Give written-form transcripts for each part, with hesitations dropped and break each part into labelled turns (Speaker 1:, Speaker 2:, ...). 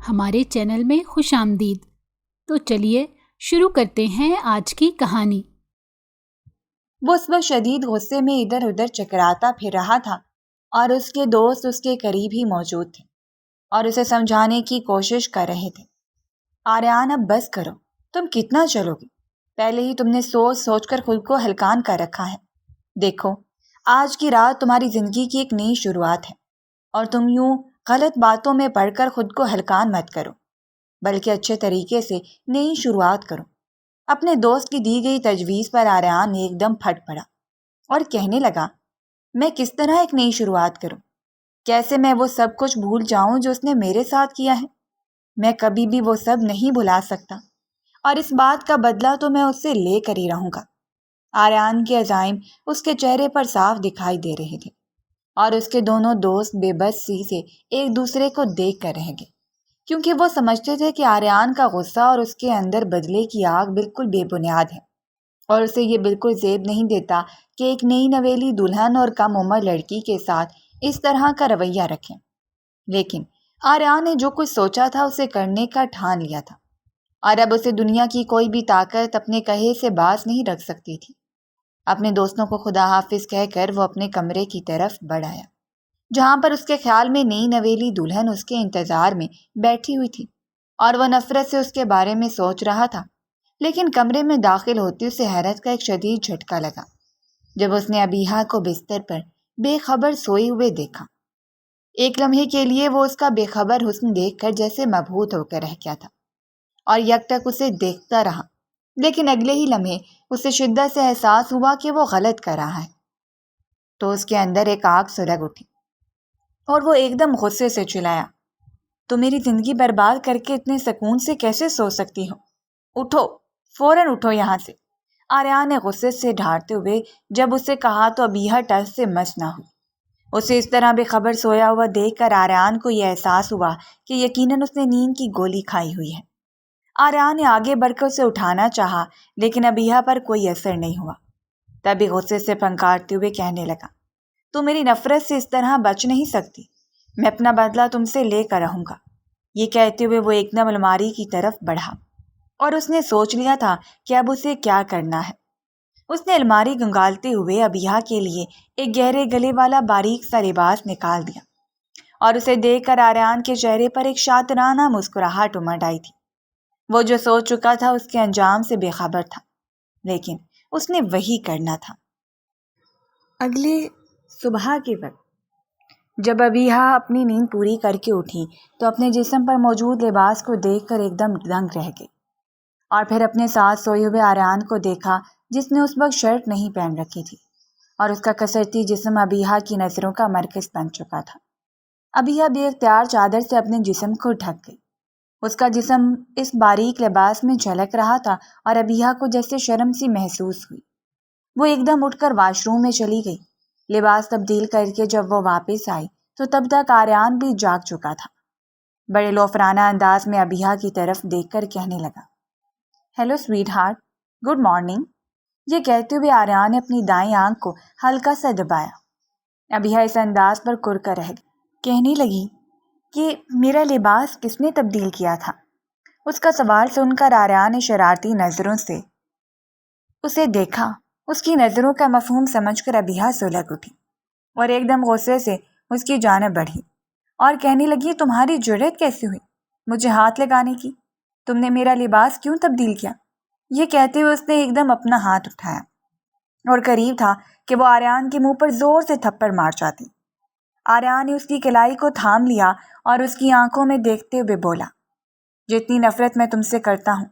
Speaker 1: ہمارے چینل میں خوش آمدید۔ تو چلیے شروع کرتے ہیں آج کی کہانی۔
Speaker 2: وہ اس وقت شدید غصے میں ادھر ادھر چکراتا پھر رہا تھا اور اس کے دوست اس کے قریب ہی موجود تھے اور اسے سمجھانے کی کوشش کر رہے تھے۔ آریان اب بس کرو، تم کتنا چلو گے؟ پہلے ہی تم نے سوچ سوچ کر خود کو ہلکان کر رکھا ہے۔ دیکھو، آج کی رات تمہاری زندگی کی ایک نئی شروعات ہے اور تم یوں غلط باتوں میں پڑھ کر خود کو ہلکان مت کرو، بلکہ اچھے طریقے سے نئی شروعات کرو۔ اپنے دوست کی دی گئی تجویز پر آریان ایک دم پھٹ پڑا اور کہنے لگا، میں کس طرح ایک نئی شروعات کروں؟ کیسے میں وہ سب کچھ بھول جاؤں جو اس نے میرے ساتھ کیا ہے؟ میں کبھی بھی وہ سب نہیں بھلا سکتا اور اس بات کا بدلہ تو میں اس سے لے کر ہی رہوں گا۔ آریان کے عزائم اس کے چہرے پر صاف دکھائی دے رہے تھے اور اس کے دونوں دوست بے بسی سے ایک دوسرے کو دیکھ کر رہ گئے، کیونکہ وہ سمجھتے تھے کہ آریان کا غصہ اور اس کے اندر بدلے کی آگ بالکل بے بنیاد ہے اور اسے یہ بالکل زیب نہیں دیتا کہ ایک نئی نویلی دلہن اور کم عمر لڑکی کے ساتھ اس طرح کا رویہ رکھیں۔ لیکن آریان نے جو کچھ سوچا تھا اسے کرنے کا ٹھان لیا تھا اور اب اسے دنیا کی کوئی بھی طاقت اپنے کہے سے باز نہیں رکھ سکتی تھی۔ اپنے دوستوں کو خدا حافظ کہہ کر وہ اپنے کمرے کی طرف بڑھ آیا، جہاں پر اس کے خیال میں نئی نویلی دلہن اس کے انتظار میں بیٹھی ہوئی تھی اور وہ نفرت سے اس کے بارے میں سوچ رہا تھا۔ لیکن کمرے میں داخل ہوتے اسے حیرت کا ایک شدید جھٹکا لگا جب اس نے ابیحہ کو بستر پر بے خبر سوئے ہوئے دیکھا۔ ایک لمحے کے لیے وہ اس کا بے خبر حسن دیکھ کر جیسے مبہوت ہو کر رہ گیا تھا اور یک ٹک اسے دیکھتا رہا، لیکن اگلے ہی لمحے اسے شدت سے احساس ہوا کہ وہ غلط کر رہا ہے۔ تو اس کے اندر ایک آگ سلگ اٹھی اور وہ ایک دم غصے سے چلایا، تو میری زندگی برباد کر کے اتنے سکون سے کیسے سو سکتی ہو؟ اٹھو، فوراً اٹھو یہاں سے۔ آریان نے غصے سے ڈھارتے ہوئے جب اسے کہا تو ابیحہ ٹس سے مس نہ ہوئی۔ اسے اس طرح بے خبر سویا ہوا دیکھ کر آریان کو یہ احساس ہوا کہ یقیناً اس نے نیند کی گولی کھائی ہوئی ہے۔ آریان نے آگے بڑھ کر اسے اٹھانا چاہا، لیکن ابیحہ پر کوئی اثر نہیں ہوا۔ تبھی غصے سے پھنکارتے ہوئے کہنے لگا، تو میری نفرت سے اس طرح بچ نہیں سکتی، میں اپنا بدلہ تم سے لے کر رہوں گا۔ یہ کہتے ہوئے وہ ایک دم الماری کی طرف بڑھا اور اس نے سوچ لیا تھا کہ اب اسے کیا کرنا ہے۔ اس نے الماری گنگالتے ہوئے ابیحہ کے لیے ایک گہرے گلے والا باریک سا لباس نکال دیا اور اسے دیکھ کر آریان کے چہرے پر ایک شاطرانہ مسکراہٹ امڑ آئی تھی۔ وہ جو سوچ چکا تھا اس کے انجام سے بے خبر تھا، لیکن اس نے وہی کرنا تھا۔ اگلے صبح کے وقت جب ابیحہ اپنی نیند پوری کر کے اٹھی تو اپنے جسم پر موجود لباس کو دیکھ کر ایک دم دنگ رہ گئی اور پھر اپنے ساتھ سوئے ہوئے آریان کو دیکھا جس نے اس وقت شرٹ نہیں پہن رکھی تھی اور اس کا کسرتی جسم ابیحہ کی نظروں کا مرکز بن چکا تھا۔ ابیحہ بے اختیار چادر سے اپنے جسم کو ڈھک گئی۔ اس کا جسم اس باریک لباس میں جھلک رہا تھا اور ابیحہ کو جیسے شرم سی محسوس ہوئی۔ وہ ایک دم اٹھ کر واش روم میں چلی گئی۔ لباس تبدیل کر کے جب وہ واپس آئی تو تب تک آریان بھی جاگ چکا تھا۔ بڑے لوفرانہ انداز میں ابیحہ کی طرف دیکھ کر کہنے لگا، hello sweetheart, good morning. یہ کہتے ہوئے آریان نے اپنی دائیں آنکھ کو ہلکا سا دبایا۔ ابیحہ اس انداز پر کر کر رہ گئی، کہنے لگی کہ میرا لباس کس نے تبدیل کیا تھا؟ اس کا سوال سن کر آریان نے شرارتی نظروں سے اسے دیکھا۔ اس کی نظروں کا مفہوم سمجھ کر ابیحہ سلگ اٹھی اور ایک دم غصے سے اس کی جانب بڑھی اور کہنے لگی، تمہاری جرأت کیسے ہوئی مجھے ہاتھ لگانے کی؟ تم نے میرا لباس کیوں تبدیل کیا؟ یہ کہتے ہوئے اس نے ایک دم اپنا ہاتھ اٹھایا اور قریب تھا کہ وہ آریان کے منہ پر زور سے تھپڑ مار جاتی۔ آریان نے اس کی کلائی کو تھام لیا اور اس کی آنکھوں میں دیکھتے ہوئے بولا، جتنی نفرت میں تم سے کرتا ہوں،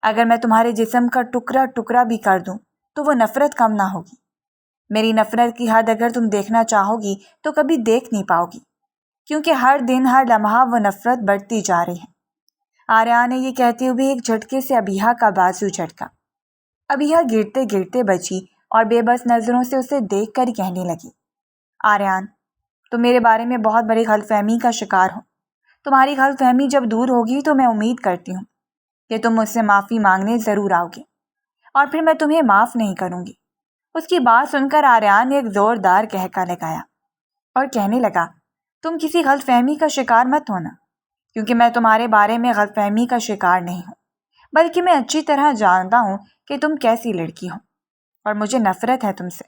Speaker 2: اگر میں تمہارے جسم کا ٹکڑا ٹکڑا بھی کر دوں تو وہ نفرت کم نہ ہوگی۔ میری نفرت کی حد اگر تم دیکھنا چاہو گی تو کبھی دیکھ نہیں پاؤ گی، کیونکہ ہر دن ہر لمحہ وہ نفرت بڑھتی جا رہی ہے۔ آریان نے یہ کہتے ہوئے ایک جھٹکے سے ابیحہ کا بازو جھٹکا۔ ابیحہ گرتے گرتے بچی اور بے بس نظروں سے اسے دیکھ کر کہنے لگی، آریان، تم میرے بارے میں بہت بڑی غلط فہمی کا شکار ہو۔ تمہاری غلط فہمی جب دور ہوگی تو میں امید کرتی ہوں کہ تم مجھ سے معافی مانگنے ضرور آؤ گے اور پھر میں تمہیں معاف نہیں کروں گی۔ اس کی بات سن کر آریان نے ایک زوردار قہقہ لگایا اور کہنے لگا، تم کسی غلط فہمی کا شکار مت ہونا۔ کیونکہ میں تمہارے بارے میں غلط فہمی کا شکار نہیں ہوں، بلکہ میں اچھی طرح جانتا ہوں کہ تم کیسی لڑکی ہو اور مجھے نفرت ہے تم سے۔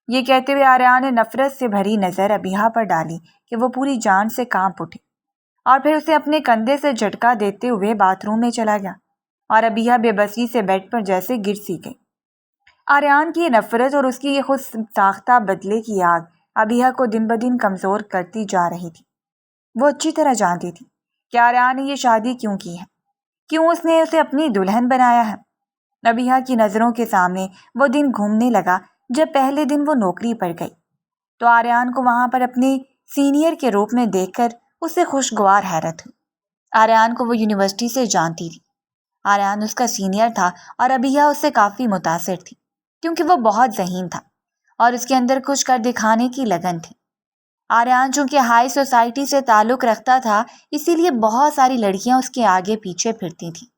Speaker 2: یہ کہتے ہوئے آریان نے نفرت سے بھری نظر ابیہا پر ڈالی کہ وہ پوری جان سے کانپ اٹھی، اور پھر اسے اپنے کندھے سے جھٹکا دیتے ہوئے باتھ روم میں چلا گیا، اور ابیہا بے بسی سے بیڈ پر جیسے گر سی گئی۔ آریان کی یہ نفرت اور اس کی یہ خود ساختہ بدلے کی آگ ابیہا کو دن بدن کمزور کرتی جا رہی تھی۔ وہ اچھی طرح جانتی تھی کہ آریان نے یہ شادی کیوں کی ہے، کیوں اس نے اسے اپنی دلہن بنایا ہے۔ ابیہا کی نظروں کے سامنے وہ دن گھومنے لگا جب پہلے دن وہ نوکری پر گئی تو آریان کو وہاں پر اپنے سینئر کے روپ میں دیکھ کر اسے خوشگوار حیرت ہوئی۔ آریان کو وہ یونیورسٹی سے جانتی تھی۔ آریان اس کا سینئر تھا اور ابیہا اس سے کافی متاثر تھی کیونکہ وہ بہت ذہین تھا اور اس کے اندر کچھ کر دکھانے کی لگن تھی۔ آریان چونکہ ہائی سوسائٹی سے تعلق رکھتا تھا، اسی لیے بہت ساری لڑکیاں اس کے آگے پیچھے پھرتی تھیں،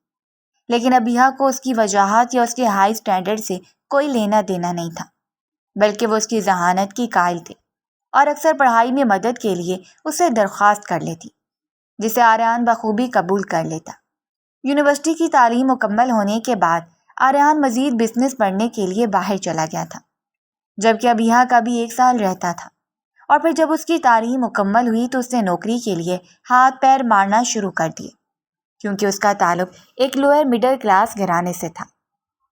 Speaker 2: لیکن ابیہا کو اس کی وجاہت یا اس کے ہائی سٹینڈرڈ سے کوئی لینا دینا نہیں تھا، بلکہ وہ اس کی ذہانت کی قائل تھے اور اکثر پڑھائی میں مدد کے لیے اسے درخواست کر لیتی، جسے آریان بخوبی قبول کر لیتا۔ یونیورسٹی کی تعلیم مکمل ہونے کے بعد آریان مزید بزنس پڑھنے کے لیے باہر چلا گیا تھا، جبکہ ابیہا کا بھی 1 سال رہتا تھا، اور پھر جب اس کی تعلیم مکمل ہوئی تو اس نے نوکری کے لیے ہاتھ پیر مارنا شروع کر دیے، کیونکہ اس کا تعلق ایک لوئر مڈل کلاس گھرانے سے تھا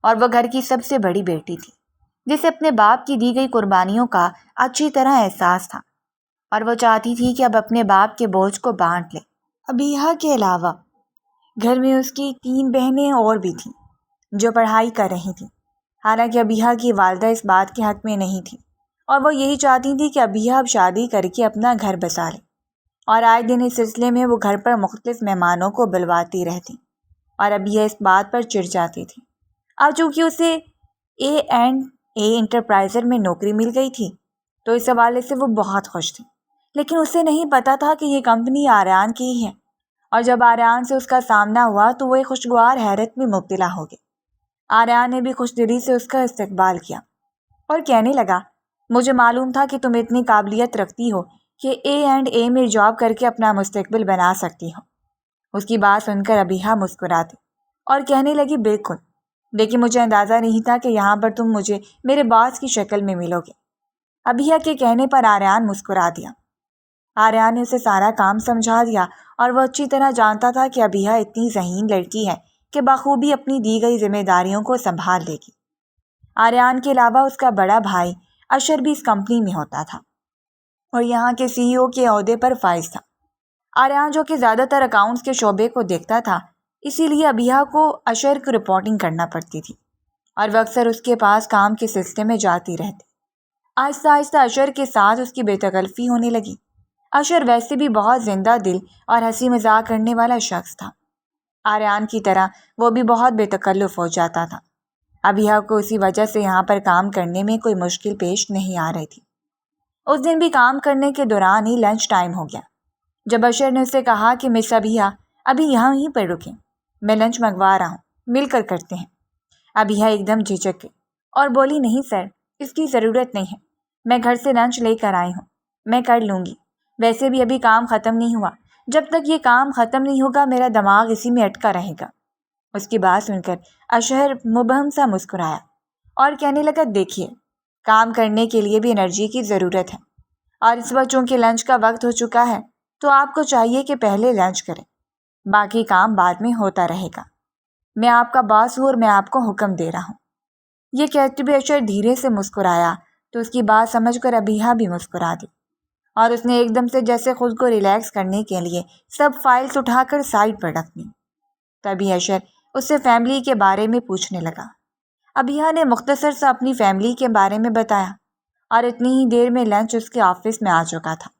Speaker 2: اور وہ گھر کی سب سے بڑی بیٹی تھی، جسے اپنے باپ کی دی گئی قربانیوں کا اچھی طرح احساس تھا، اور وہ چاہتی تھی کہ اب اپنے باپ کے بوجھ کو بانٹ لے۔ ابیہا کے علاوہ گھر میں اس کی 3 بہنیں اور بھی تھیں جو پڑھائی کر رہی تھیں، حالانکہ ابیہا کی والدہ اس بات کے حق میں نہیں تھی، اور وہ یہی چاہتی تھی کہ ابیہا اب شادی کر کے اپنا گھر بسا لے، اور آئے دن اس سلسلے میں وہ گھر پر مختلف مہمانوں کو بلواتی رہتی، اور ابیہا اس بات پر چڑ جاتی تھی۔ اب چونکہ اسے A&A انٹرپرائزر میں نوکری مل گئی تھی تو اس حوالے سے وہ بہت خوش تھی، لیکن اسے نہیں پتا تھا کہ یہ کمپنی آریان کی ہی ہے، اور جب آریان سے اس کا سامنا ہوا تو وہ ایک خوشگوار حیرت میں مبتلا ہو گئی۔ آریان نے بھی خوش دلی سے اس کا استقبال کیا اور کہنے لگا، مجھے معلوم تھا کہ تم اتنی قابلیت رکھتی ہو کہ A&A میں جاب کر کے اپنا مستقبل بنا سکتی ہو۔ اس کی بات سن کر ابیہا مسکراتی اور کہنے لگی، بالکل، لیکن مجھے اندازہ نہیں تھا کہ یہاں پر تم مجھے میرے باس کی شکل میں ملو گے۔ ابیہا کے کہنے پر آریان مسکرا دیا۔ آریان نے اسے سارا کام سمجھا دیا اور وہ اچھی طرح جانتا تھا کہ ابیہا اتنی ذہین لڑکی ہے کہ بخوبی اپنی دی گئی ذمہ داریوں کو سنبھال لے گی۔ آریان کے علاوہ اس کا بڑا بھائی اشر بھی اس کمپنی میں ہوتا تھا اور یہاں کے CEO کے عہدے پر فائز تھا۔ آریان جو کہ زیادہ تر اکاؤنٹس کے شعبے کو دیکھتا تھا، اسی لیے ابیہا کو اشر کو رپورٹنگ کرنا پڑتی تھی اور وہ اکثر اس کے پاس کام کے سلسلے میں جاتی رہتی۔ آہستہ آہستہ اشر کے ساتھ اس کی بے تکلفی ہونے لگی۔ اشر ویسے بھی بہت زندہ دل اور ہنسی مذاق کرنے والا شخص تھا۔ آریان کی طرح وہ بھی بہت بے تکلف ہو جاتا تھا۔ ابیہا کو اسی وجہ سے یہاں پر کام کرنے میں کوئی مشکل پیش نہیں آ رہی تھی۔ اس دن بھی کام کرنے کے دوران ہی لنچ ٹائم ہو گیا جب اشر نے اسے کہا کہ مس ابیہا ابھی یہاں ہی پر رکیں، میں لنچ منگوا رہا ہوں، مل کر کرتے ہیں۔ ابیہا ایک دم جھجک گئی اور بولی، نہیں سر، اس کی ضرورت نہیں ہے، میں گھر سے لنچ لے کر آئی ہوں، میں کر لوں گی، ویسے بھی ابھی کام ختم نہیں ہوا، جب تک یہ کام ختم نہیں ہوگا میرا دماغ اسی میں اٹکا رہے گا۔ اس کی بات سن کر اشہر مبہم سا مسکرایا اور کہنے لگا، دیکھیے، کام کرنے کے لیے بھی انرجی کی ضرورت ہے، اور اس وقت چونکہ لنچ کا وقت ہو چکا ہے تو آپ کو چاہیے کہ پہلے لنچ کریں، باقی کام بعد میں ہوتا رہے گا، میں آپ کا باس ہوں اور میں آپ کو حکم دے رہا ہوں۔ یہ کہتے ہوئے اشر دھیرے سے مسکرایا تو اس کی بات سمجھ کر ابیہا بھی مسکرا دی، اور اس نے ایک دم سے جیسے خود کو ریلیکس کرنے کے لیے سب فائلز اٹھا کر سائڈ پر رکھ دی۔ تبھی اشر اس سے فیملی کے بارے میں پوچھنے لگا۔ ابیہا نے مختصر سا اپنی فیملی کے بارے میں بتایا اور اتنی ہی دیر میں لنچ اس کے آفس میں آ چکا تھا۔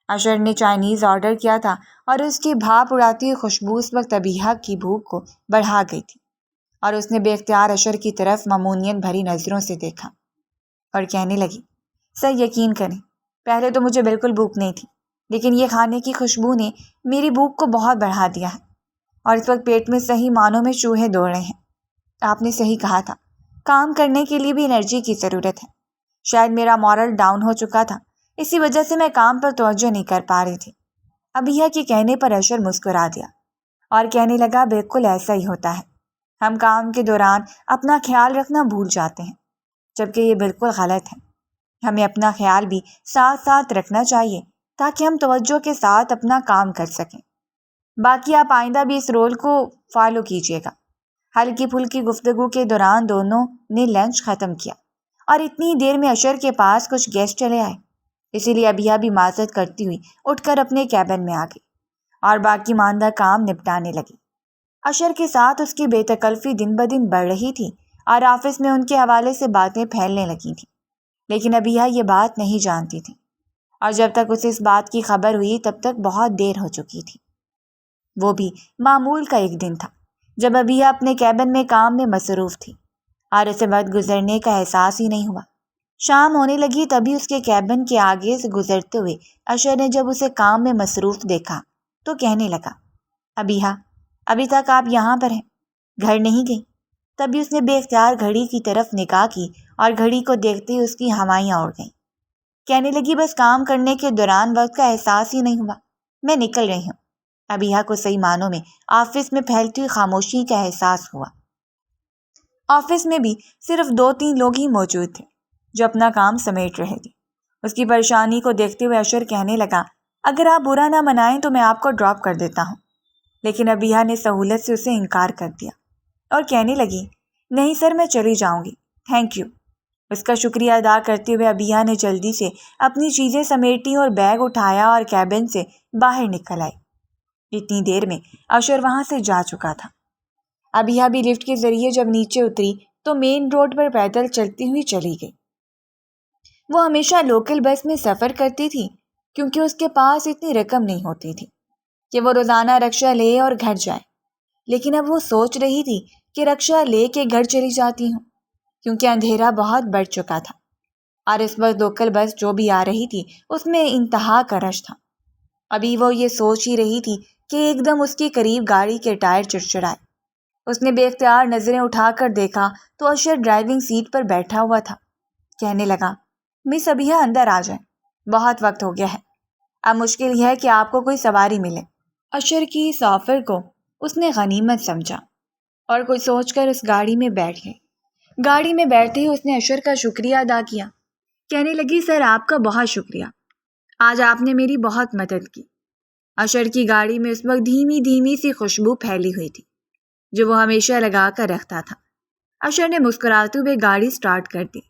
Speaker 2: اشر نے چائنیز آرڈر کیا تھا اور اس کی بھاپ اڑاتی ہوئی خوشبو اس وقت ابیہا کی بھوک کو بڑھا گئی تھی، اور اس نے بے اختیار اشر کی طرف ممنونیت بھری نظروں سے دیکھا اور کہنے لگی، سر یقین کریں، پہلے تو مجھے بالکل بھوک نہیں تھی، لیکن یہ کھانے کی خوشبو نے میری بھوک کو بہت بڑھا دیا ہے، اور اس وقت پیٹ میں صحیح معنوں میں چوہے دوڑ رہے ہیں۔ آپ نے صحیح کہا تھا، کام کرنے کے لیے بھی انرجی کی ضرورت ہے۔ شاید میرا مورل ڈاؤن ہو چکا تھا، اسی وجہ سے میں کام پر توجہ نہیں کر پا رہی تھی۔ ابیہ کے کہنے پر اشر مسکرا دیا اور کہنے لگا بالکل ایسا ہی ہوتا ہے، ہم کام کے دوران اپنا خیال رکھنا بھول جاتے ہیں، جبکہ یہ بالکل غلط ہے۔ ہمیں اپنا خیال بھی ساتھ ساتھ رکھنا چاہیے تاکہ ہم توجہ کے ساتھ اپنا کام کر سکیں۔ باقی آپ آئندہ بھی اس رول کو فالو کیجیے گا۔ ہلکی پھلکی گفتگو کے دوران دونوں نے لنچ ختم کیا اور اتنی دیر میں اشر کے پاس کچھ گیسٹ چلے آئے، اسی لیے ابیہ بھی معذرت کرتی ہوئی اٹھ کر اپنے کیبن میں آ گئی اور باقی ماندہ کام نپٹانے لگی۔ اشر کے ساتھ اس کی بے تکلفی دن بدن بڑھ رہی تھی اور آفس میں ان کے حوالے سے باتیں پھیلنے لگی تھیں، لیکن ابیہ یہ بات نہیں جانتی تھی اور جب تک اسے اس بات کی خبر ہوئی تب تک بہت دیر ہو چکی تھی۔ وہ بھی معمول کا ایک دن تھا جب ابیہ اپنے کیبن میں کام میں مصروف تھی اور اسے وقت گزرنے کا احساس ہی نہیں ہوا۔ شام ہونے لگی تبھی اس کے کیبن کے آگے سے گزرتے ہوئے اشر نے جب اسے کام میں مصروف دیکھا تو کہنے لگا، ابیہ ابھی تک آپ یہاں پر ہیں، گھر نہیں گئی؟ تبھی اس نے بے اختیار گھڑی کی طرف نگاہ کی اور گھڑی کو دیکھتے ہی اس کی ہوائیاں اڑ گئیں۔ کہنے لگی، بس کام کرنے کے دوران وقت کا احساس ہی نہیں ہوا، میں نکل رہی ہوں۔ ابیہ کو صحیح معنوں میں آفس میں پھیلتی ہوئی خاموشی کا احساس ہوا۔ آفس میں بھی صرف 2-3 لوگ ہی موجود تھے جو اپنا کام سمیٹ رہے تھے۔ اس کی پریشانی کو دیکھتے ہوئے اشر کہنے لگا، اگر آپ برا نہ منائیں تو میں آپ کو ڈراپ کر دیتا ہوں، لیکن ابیہ نے سہولت سے اسے انکار کر دیا اور کہنے لگی، نہیں سر، میں چلی جاؤں گی، تھینک یو۔ اس کا شکریہ ادا کرتے ہوئے ابیہ نے جلدی سے اپنی چیزیں سمیٹی اور بیگ اٹھایا اور کیبن سے باہر نکل آئی۔ اتنی دیر میں اشر وہاں سے جا چکا تھا۔ ابیہ بھی لفٹ کے ذریعے جب نیچے اتری تو مین روڈ پر پیدل چلتی ہوئی چلی گئی۔ وہ ہمیشہ لوکل بس میں سفر کرتی تھی کیونکہ اس کے پاس اتنی رقم نہیں ہوتی تھی کہ وہ روزانہ رکشہ لے اور گھر جائے، لیکن اب وہ سوچ رہی تھی کہ رکشہ لے کے گھر چلی جاتی ہوں کیونکہ اندھیرا بہت بڑھ چکا تھا اور اس وقت لوکل بس جو بھی آ رہی تھی اس میں انتہا کا رش تھا۔ ابھی وہ یہ سوچ ہی رہی تھی کہ ایک دم اس کے قریب گاڑی کے ٹائر چڑچڑائے۔ اس نے بے اختیار نظریں اٹھا کر دیکھا تو اشر ڈرائیونگ سیٹ پر بیٹھا ہوا تھا۔ کہنے لگا، مس ابیہ اندر آ جائیں، بہت وقت ہو گیا ہے، اب مشکل یہ ہے کہ آپ کو کوئی سواری ملے۔ اشر کی اس آفر کو اس نے غنیمت سمجھا اور کچھ سوچ کر اس گاڑی میں بیٹھ گئی۔ گاڑی میں بیٹھتے ہی اس نے اشر کا شکریہ ادا کیا۔ کہنے لگی، سر آپ کا بہت شکریہ، آج آپ نے میری بہت مدد کی۔ اشر کی گاڑی میں اس وقت دھیمی دھیمی سی خوشبو پھیلی ہوئی تھی جو وہ ہمیشہ لگا کر رکھتا تھا۔ اشر نے مسکراتے ہوئے گاڑی سٹارٹ کر دی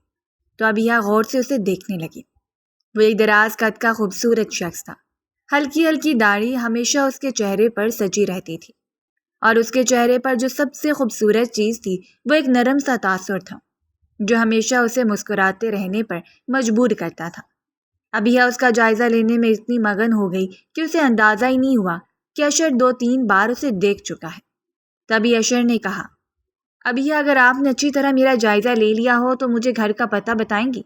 Speaker 2: تو ابیہ غور سے اسے دیکھنے لگی۔ وہ ایک دراز قد کا خوبصورت شخص تھا۔ ہلکی ہلکی داڑھی ہمیشہ اس کے چہرے پر سجی رہتی تھی اور اس کے چہرے پر جو سب سے خوبصورت چیز تھی وہ ایک نرم سا تاثر تھا جو ہمیشہ اسے مسکراتے رہنے پر مجبور کرتا تھا۔ ابیہ اس کا جائزہ لینے میں اتنی مگن ہو گئی کہ اسے اندازہ ہی نہیں ہوا کہ اشر 2-3 بار اسے دیکھ چکا ہے۔ تبھی اشر نے کہا، ابیہ اگر آپ نے اچھی طرح میرا جائزہ لے لیا ہو تو مجھے گھر کا پتہ بتائیں گی؟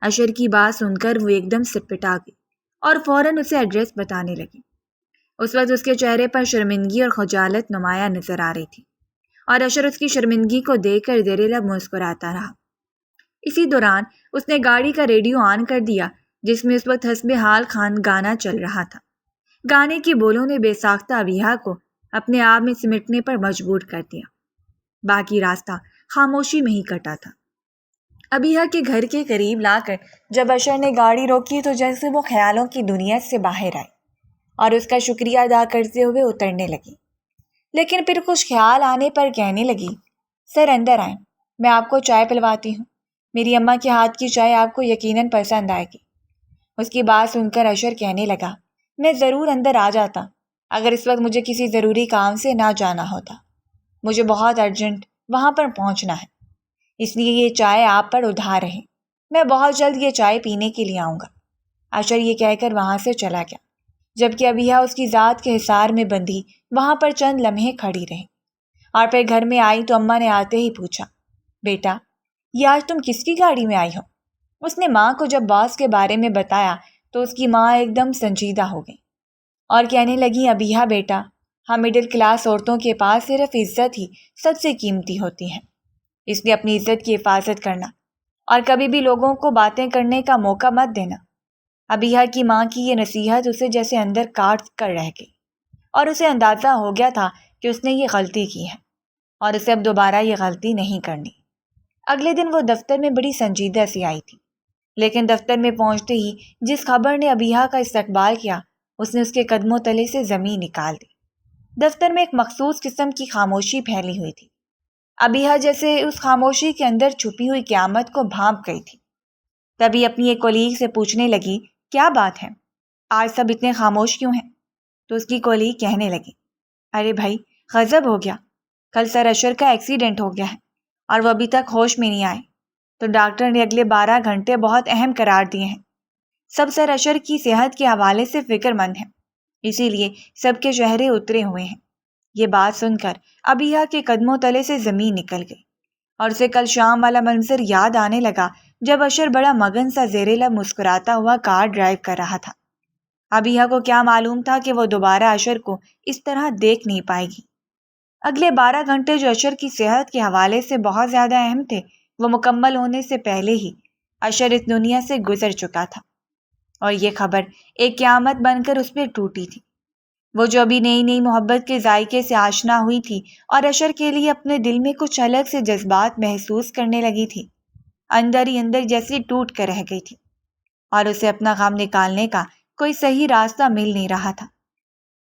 Speaker 2: اشر کی بات سن کر وہ ایک دم سٹپٹا گئی اور فوراً اسے ایڈریس بتانے لگی۔ اس وقت اس کے چہرے پر شرمندگی اور خجالت نمایاں نظر آ رہی تھی اور اشر اس کی شرمندگی کو دیکھ کر زیر لب مسکراتا رہا۔ اسی دوران اس نے گاڑی کا ریڈیو آن کر دیا جس میں اس وقت حسب حال خان گانا چل رہا تھا۔ گانے کی بولوں نے بے ساختہ ابیہ کو اپنے آپ میں سمٹنے پر مجبور کر دیا۔ باقی راستہ خاموشی میں ہی کٹا تھا۔ ابیہ کے گھر کے قریب لا کر جب اشر نے گاڑی روکی تو جیسے وہ خیالوں کی دنیا سے باہر آئی اور اس کا شکریہ ادا کرتے ہوئے اترنے لگی، لیکن پھر کچھ خیال آنے پر کہنے لگی، سر اندر آئیں، میں آپ کو چائے پلواتی ہوں، میری اماں کے ہاتھ کی چائے آپ کو یقیناً پسند آئے گی۔ اس کی بات سن کر اشر کہنے لگا، میں ضرور اندر آ جاتا اگر اس وقت مجھے کسی ضروری کام سے نہ جانا ہوتا، مجھے بہت ارجنٹ وہاں پر پہنچنا ہے، اس لیے یہ چائے آپ پر ادھار رہے، میں بہت جلد یہ چائے پینے کے لیے آؤں گا۔ اشر یہ کہہ کر وہاں سے چلا گیا جبکہ ابیہ اس کی ذات کے حصار میں بندھی وہاں پر چند لمحے کھڑی رہی اور پھر گھر میں آئی تو اماں نے آتے ہی پوچھا، بیٹا یہ آج تم کس کی گاڑی میں آئی ہو؟ اس نے ماں کو جب باس کے بارے میں بتایا تو اس کی ماں ایک دم سنجیدہ ہو گئی اور کہنے لگی، ابیہ بیٹا، ہم مڈل کلاس عورتوں کے پاس صرف عزت ہی سب سے قیمتی ہوتی ہے، اس لیے اپنی عزت کی حفاظت کرنا اور کبھی بھی لوگوں کو باتیں کرنے کا موقع مت دینا۔ ابیہا کی ماں کی یہ نصیحت اسے جیسے اندر کاٹ کر رہ گئی، اور اسے اندازہ ہو گیا تھا کہ اس نے یہ غلطی کی ہے اور اسے اب دوبارہ یہ غلطی نہیں کرنی۔ اگلے دن وہ دفتر میں بڑی سنجیدہ سی آئی تھی، لیکن دفتر میں پہنچتے ہی جس خبر نے ابیہا کا استقبال کیا اس نے اس کے قدموں تلے سے زمین نکال دی۔ دفتر میں ایک مخصوص قسم کی خاموشی پھیلی ہوئی تھی۔ ابیہا جیسے اس خاموشی کے اندر چھپی ہوئی قیامت کو بھانپ گئی تھی۔ تبھی اپنی ایک کولیگ سے پوچھنے لگی، کیا بات ہے، آج سب اتنے خاموش کیوں ہیں؟ تو اس کی کولیگ کہنے لگی، ارے بھائی غضب ہو گیا، کل سر اشر کا ایکسیڈنٹ ہو گیا ہے اور وہ ابھی تک ہوش میں نہیں آئے، تو ڈاکٹر نے اگلے 12 گھنٹے بہت اہم قرار دیے ہیں۔ سب سر اشر کی صحت کے حوالے سے فکر مند ہیں، اسی لیے سب کے چہرے اترے ہوئے ہیں۔ یہ بات سن کر ابیہا کے قدموں تلے سے زمین نکل گئی اور اسے کل شام والا منظر یاد آنے لگا جب اشر بڑا مگن سا زیر لب مسکراتا ہوا کار ڈرائیو کر رہا تھا۔ ابیہا کو کیا معلوم تھا کہ وہ دوبارہ اشر کو اس طرح دیکھ نہیں پائے گی۔ اگلے 12 گھنٹے جو اشر کی صحت کے حوالے سے بہت زیادہ اہم تھے، وہ مکمل ہونے سے پہلے ہی اشر اس دنیا سے گزر چکا تھا، اور یہ خبر ایک قیامت بن کر اس پہ ٹوٹی تھی۔ وہ جو ابھی نئی نئی محبت کے ذائقے سے آشنا ہوئی تھی اور اشر کے لیے اپنے دل میں کچھ الگ سے جذبات محسوس کرنے لگی تھی، اندر ہی اندر جیسی ٹوٹ کر رہ گئی تھی، اور اسے اپنا غم نکالنے کا کوئی صحیح راستہ مل نہیں رہا تھا۔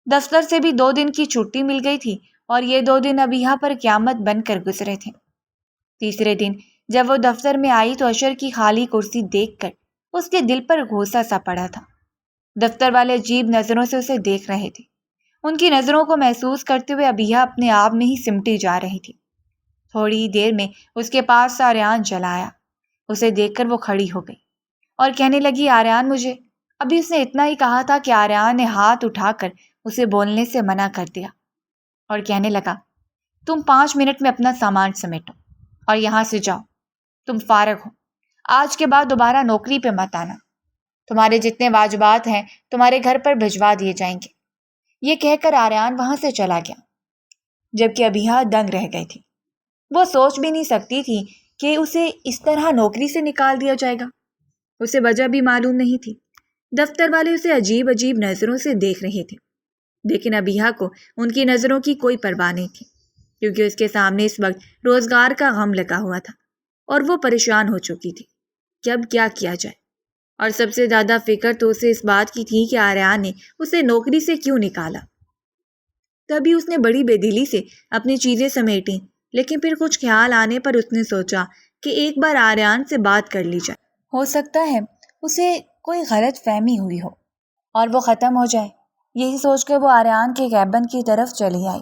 Speaker 2: دفتر سے بھی 2 دن کی چھٹی مل گئی تھی اور یہ 2 دن ابیہا پر قیامت بن کر گزرے تھے۔ تیسرے دن جب وہ دفتر میں آئی تو اشر کی خالی کرسی دیکھ کر اس کے دل پر غوصہ سا پڑا تھا۔ دفتر والے عجیب نظروں سے اسے دیکھ رہے تھے۔ ان کی نظروں کو محسوس کرتے ہوئے ابیہا اپنے آپ میں ہی سمٹی جا رہی تھی۔ تھوڑی ہی دیر میں اس کے پاس آریان چلا آیا۔ اسے دیکھ کر وہ کھڑی ہو گئی اور کہنے لگی، آریان مجھے… ابھی اس نے اتنا ہی کہا تھا کہ آریان نے ہاتھ اٹھا کر اسے بولنے سے منع کر دیا اور کہنے لگا، تم 5 منٹ میں اپنا سامان سمیٹو اور یہاں سے جاؤ، تم فارغ ہو، آج کے بعد دوبارہ نوکری پہ مت آنا، تمہارے جتنے واجبات ہیں تمہارے گھر پر بھجوا دیے جائیں گے۔ یہ کہہ کر آریان وہاں سے چلا گیا، جبکہ ابیہا دنگ رہ گئی تھی۔ وہ سوچ بھی نہیں سکتی تھی کہ اسے اس طرح نوکری سے نکال دیا جائے گا۔ اسے وجہ بھی معلوم نہیں تھی۔ دفتر والے اسے عجیب عجیب نظروں سے دیکھ رہے تھے، لیکن ابیہا کو ان کی نظروں کی کوئی پرواہ نہیں تھی، کیونکہ اس کے سامنے اس وقت روزگار کا غم لگا ہوا تھا اور وہ پریشان ہو چکی تھی کہ اب کیا کیا جائے۔ اور سب سے زیادہ فکر تو اسے اس بات کی تھی کہ آریان نے اسے نوکری سے کیوں نکالا۔ تبھی اس نے بڑی بے دلی سے اپنی چیزیں سمیٹیں، لیکن پھر کچھ خیال آنے پر اس نے سوچا کہ ایک بار آریان سے بات کر لی جائے، ہو سکتا ہے اسے کوئی غلط فہمی ہوئی ہو اور وہ ختم ہو جائے۔ یہی سوچ کر وہ آریان کے کیبن کی طرف چلی آئی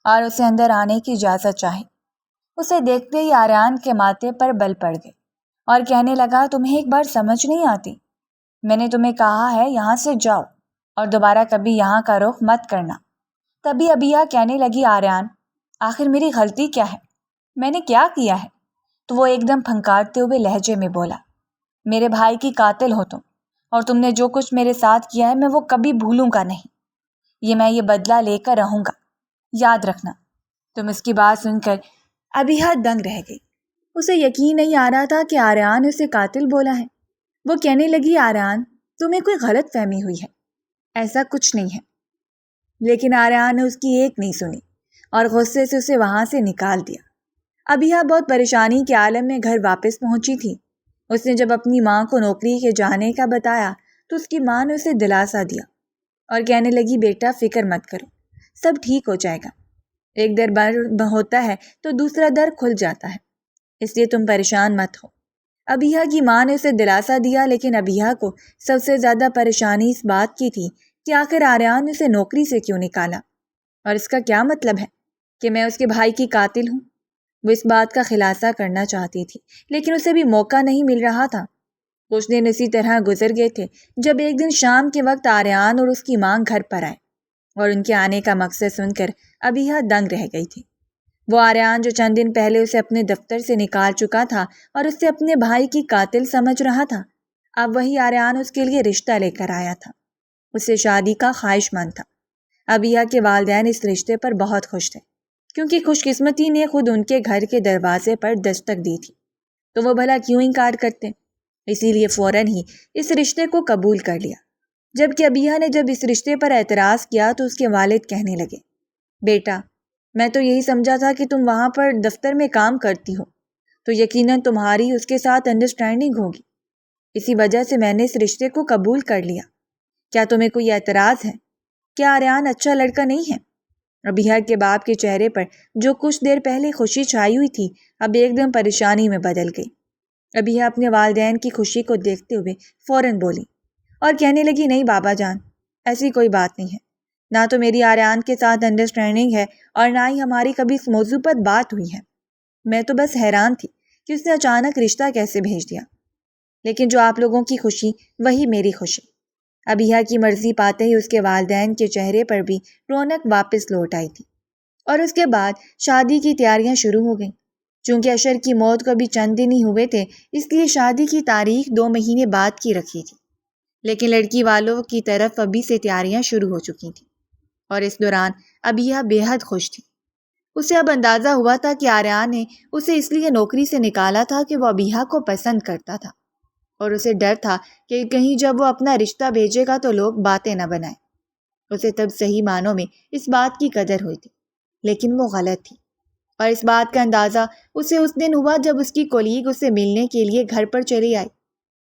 Speaker 2: اور اسے اندر آنے کی اجازت چاہی۔ اسے دیکھتے ہی آریان کے ماتھے پر بل پڑ گئے اور کہنے لگا، تمہیں ایک بار سمجھ نہیں آتی؟ میں نے تمہیں کہا ہے یہاں سے جاؤ اور دوبارہ کبھی یہاں کا رخ مت کرنا۔ تبھی ابیہا کہنے لگی، آریان آخر میری غلطی کیا ہے؟ میں نے کیا کیا ہے؟ تو وہ ایک دم پھنکارتے ہوئے لہجے میں بولا، میرے بھائی کی قاتل ہو تم، اور تم نے جو کچھ میرے ساتھ کیا ہے میں وہ کبھی بھولوں گا نہیں، میں یہ بدلہ لے کر رہوں گا، یاد رکھنا۔ تم اس کی بات سن کر ابیہا دنگ رہ گئی۔ اسے یقین نہیں آ رہا تھا کہ آریان اسے قاتل بولا ہے۔ وہ کہنے لگی، آریان تمہیں کوئی غلط فہمی ہوئی ہے، ایسا کچھ نہیں ہے۔ لیکن آریان نے اس کی ایک نہیں سنی اور غصے سے اسے وہاں سے نکال دیا۔ ابیہا بہت پریشانی کے عالم میں گھر واپس پہنچی تھی۔ اس نے جب اپنی ماں کو نوکری کے جانے کا بتایا تو اس کی ماں نے اسے دلاسا دیا اور کہنے لگی، بیٹا فکر مت کرو، سب ٹھیک ہو جائے گا، ایک در بند ہوتا ہے تو دوسرا در کھل جاتا ہے، اس لیے تم پریشان مت ہو۔ ابیہا کی ماں نے اسے دلاسا دیا، لیکن ابیہا کو سب سے زیادہ پریشانی اس بات کی تھی کہ آخر آریان نے اسے نوکری سے کیوں نکالا، اور اس کا کیا مطلب ہے کہ میں اس کے بھائی کی قاتل ہوں۔ وہ اس بات کا خلاصہ کرنا چاہتی تھی، لیکن اسے بھی موقع نہیں مل رہا تھا۔ کچھ دن اسی طرح گزر گئے تھے جب ایک دن شام کے وقت آریان اور اس کی ماں گھر پر آئے، اور ان کے آنے کا مقصد سن کر ابیہا دنگ رہ گئی تھی۔ وہ آریان جو چند دن پہلے اسے اپنے دفتر سے نکال چکا تھا اور اسے اپنے بھائی کی قاتل سمجھ رہا تھا، اب وہی آریان اس کے لیے رشتہ لے کر آیا تھا، اسے شادی کا خواہش مند تھا۔ ابیہا کے والدین اس رشتے پر بہت خوش تھے، کیونکہ خوش قسمتی نے خود ان کے گھر کے دروازے پر دستک دی تھی، تو وہ بھلا کیوں انکار کرتے۔ اسی لیے فوراً ہی اس رشتے کو قبول کر لیا۔ جبکہ ابیہ نے جب اس رشتے پر اعتراض کیا تو اس کے والد کہنے لگے، بیٹا میں تو یہی سمجھا تھا کہ تم وہاں پر دفتر میں کام کرتی ہو، تو یقیناً تمہاری اس کے ساتھ انڈرسٹینڈنگ ہوگی، اسی وجہ سے میں نے اس رشتے کو قبول کر لیا۔ کیا تمہیں کوئی اعتراض ہے؟ کیا آریان اچھا لڑکا نہیں ہے؟ ابیہ کے باپ کے چہرے پر جو کچھ دیر پہلے خوشی چھائی ہوئی تھی اب ایک دم پریشانی میں بدل گئی۔ ابیہ اپنے والدین کی خوشی کو دیکھتے ہوئے فوراً بولی اور کہنے لگی، نہیں بابا جان، ایسی کوئی بات نہیں ہے، نہ تو میری آریان کے ساتھ انڈرسٹینڈنگ ہے اور نہ ہی ہماری کبھی اس موضوع پر بات ہوئی ہے۔ میں تو بس حیران تھی کہ اس نے اچانک رشتہ کیسے بھیج دیا، لیکن جو آپ لوگوں کی خوشی وہی میری خوشی۔ ابیہ کی مرضی پاتے ہی اس کے والدین کے چہرے پر بھی رونق واپس لوٹ آئی تھی، اور اس کے بعد شادی کی تیاریاں شروع ہو گئیں۔ چونکہ اشر کی موت کو ابھی چند دن ہی ہوئے تھے، اس لیے شادی کی تاریخ 2 مہینے بعد کی رکھی تھی، لیکن لڑکی والوں کی طرف ابھی سے تیاریاں شروع ہو چکی تھیں، اور اس دوران ابیہ بے حد خوش تھی۔ اسے اب اندازہ ہوا تھا کہ آریان نے اسے اس لیے نوکری سے نکالا تھا کہ وہ ابیہ کو پسند کرتا تھا، اور اسے ڈر تھا کہ کہیں جب وہ اپنا رشتہ بھیجے گا تو لوگ باتیں نہ بنائیں۔ اسے تب صحیح معنوں میں اس بات کی قدر ہوئی تھی، لیکن وہ غلط تھی، اور اس بات کا اندازہ اسے اس دن ہوا جب اس کی کولیگ اسے ملنے کے لیے گھر پر چلی آئی۔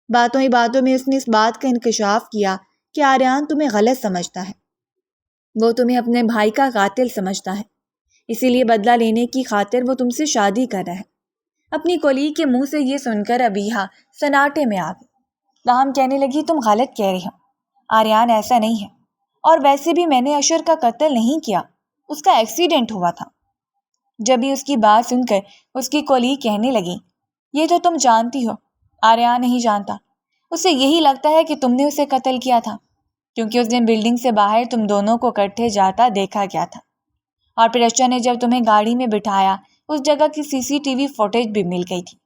Speaker 2: باتوں ہی باتوں میں اس نے اس بات کا انکشاف کیا کہ آریان تمہیں غلط سمجھتا ہے، وہ تمہیں اپنے بھائی کا قاتل سمجھتا ہے، اسی لیے بدلہ لینے کی خاطر وہ تم سے شادی کر رہا ہے۔ اپنی کولیگ کے منہ سے یہ سن کر ابیہ سناٹے میں آ گئی، تاہم کہنے لگی، تم غلط کہہ رہی ہو، آریان ایسا نہیں ہے، اور ویسے بھی میں نے اشر کا قتل نہیں کیا، اس کا ایکسیڈنٹ ہوا تھا۔ جب بھی اس کی بات سن کر اس کی کولیگ کہنے لگی، یہ تو تم جانتی ہو، آریان نہیں جانتا، اسے یہی لگتا ہے کہ تم نے اسے قتل کیا تھا، کیونکہ اس دن بلڈنگ سے باہر تم دونوں کو اکٹھے جاتا دیکھا گیا تھا، اور پھر اشر نے جب تمہیں گاڑی میں بٹھایا اس جگہ کی CCTV فوٹیج بھی مل گئی تھی۔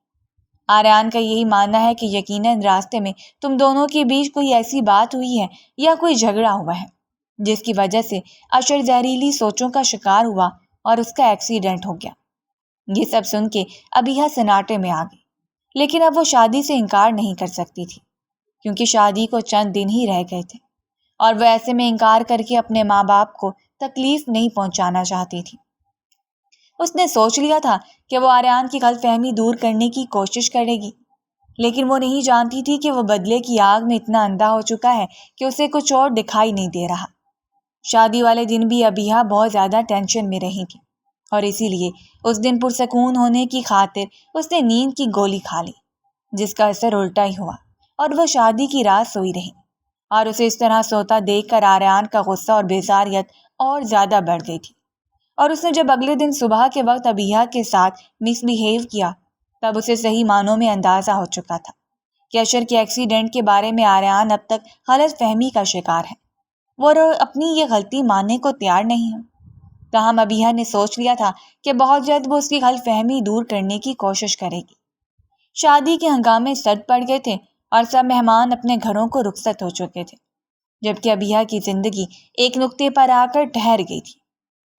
Speaker 2: آریان کا یہی ماننا ہے کہ یقیناً راستے میں تم دونوں کے بیچ کوئی ایسی بات ہوئی ہے یا کوئی جھگڑا ہوا ہے جس کی وجہ سے اشر زہریلی سوچوں کا شکار ہوا اور اس کا ایکسیڈنٹ ہو گیا۔ یہ سب سن کے ابیہ سناٹے میں آ گئی، لیکن اب وہ شادی سے انکار نہیں کر سکتی تھی، کیونکہ شادی کو چند دن ہی رہ گئے تھے، اور وہ ایسے میں انکار کر کے اپنے ماں باپ کو تکلیف نہیں پہنچانا چاہتی تھی۔ اس نے سوچ لیا تھا کہ وہ آریان کی غلط فہمی دور کرنے کی کوشش کرے گی، لیکن وہ نہیں جانتی تھی کہ وہ بدلے کی آگ میں اتنا اندھا ہو چکا ہے کہ اسے کچھ اور دکھائی نہیں دے رہا۔ شادی والے دن بھی ابیہ بہت زیادہ ٹینشن میں رہی تھی، اور اسی لیے اس دن پرسکون ہونے کی خاطر اس نے نیند کی گولی کھا لی، جس کا اثر الٹا ہی ہوا، اور وہ شادی کی رات سوئی رہی، اور اسے اس طرح سوتا دیکھ کر آریان کا غصہ اور بیزاریت اور زیادہ بڑھ گئی تھی، اور اس نے جب اگلے دن صبح کے وقت ابیہ کے ساتھ مس بہیو کیا تب اسے صحیح معنوں میں اندازہ ہو چکا تھا کہ اشر کے ایکسیڈنٹ کے بارے میں آریان اب تک غلط فہمی کا شکار ہے، وہ اپنی یہ غلطی ماننے کو تیار نہیں ہے۔ تاہم ابیہ نے سوچ لیا تھا کہ بہت جلد وہ اس کی غلط فہمی دور کرنے کی کوشش کرے گی۔ شادی کے ہنگامے سرد پڑ گئے تھے اور سب مہمان اپنے گھروں کو رخصت ہو چکے تھے، جبکہ ابیہ کی زندگی ایک نقطے پر آ کر ٹھہر گئی تھی۔